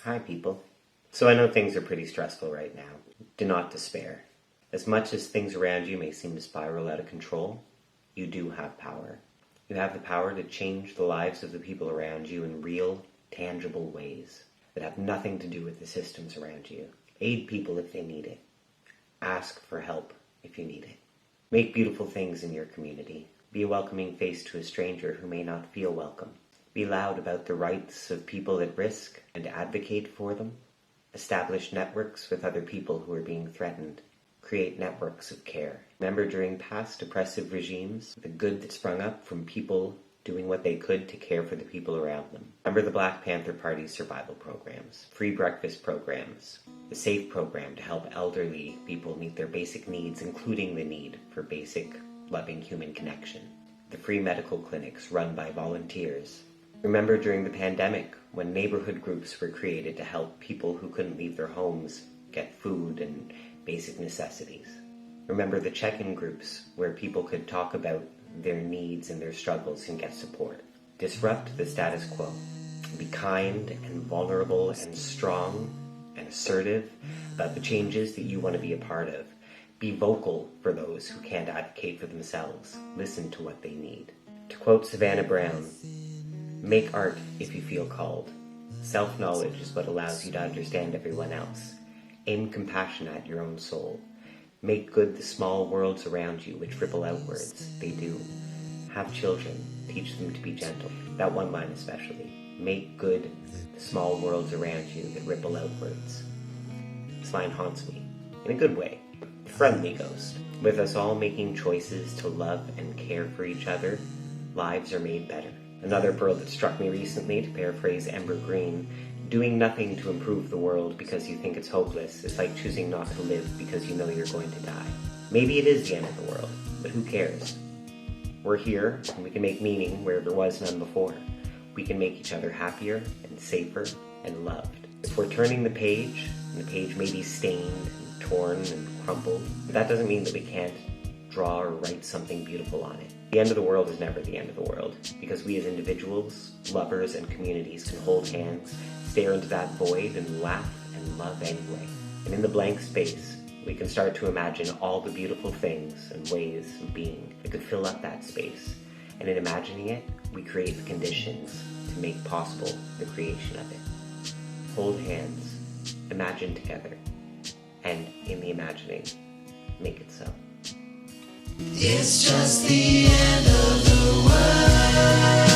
Hi, people. So I know things are pretty stressful right now. Do not despair. As much as things around you may seem to spiral out of control, you do have power. You have the power to change the lives of the people around you in real, tangible ways that have nothing to do with the systems around you. Aid people if they need it. Ask for help if you need it. Make beautiful things in your community. Be a welcoming face to a stranger who may not feel welcome. Be loud about the rights of people at risk and advocate for them. Establish networks with other people who are being threatened. Create networks of care. Remember during past oppressive regimes, the good that sprung up from people doing what they could to care for the people around them. Remember the Black Panther Party's survival programs, free breakfast programs, the SAFE program to help elderly people meet their basic needs, including the need for basic, loving human connection. The free medical clinics run by volunteers. Remember during the pandemic when neighborhood groups were created to help people who couldn't leave their homes get food and basic necessities. Remember the check-in groups where people could talk about their needs and their struggles and get support. Disrupt the status quo. Be kind and vulnerable and strong and assertive about the changes that you want to be a part of. Be vocal for those who can't advocate for themselves. Listen to what they need. To quote Savannah Brown, make art if you feel called. Self-knowledge is what allows you to understand everyone else. Aim compassion at your own soul. Make good the small worlds around you which ripple outwards. They do. Have children. Teach them to be gentle. That one line especially. Make good the small worlds around you that ripple outwards. This line haunts me. In a good way. Friendly ghost. With us all making choices to love and care for each other, lives are made better. Another pearl that struck me recently, to paraphrase Ember Green, doing nothing to improve the world because you think it's hopeless is like choosing not to live because you know you're going to die. Maybe it is the end of the world, but who cares? We're here, and we can make meaning where there was none before. We can make each other happier and safer and loved. If we're turning the page, and the page may be stained and torn and crumpled, that doesn't mean that we can't draw or write something beautiful on it. The end of the world is never the end of the world, because we as individuals, lovers, and communities can hold hands, stare into that void, and laugh and love anyway. And in the blank space, we can start to imagine all the beautiful things and ways of being that could fill up that space. And in imagining it, we create the conditions to make possible the creation of it. Hold hands, imagine together, and in the imagining, make it so. It's just the end of the world.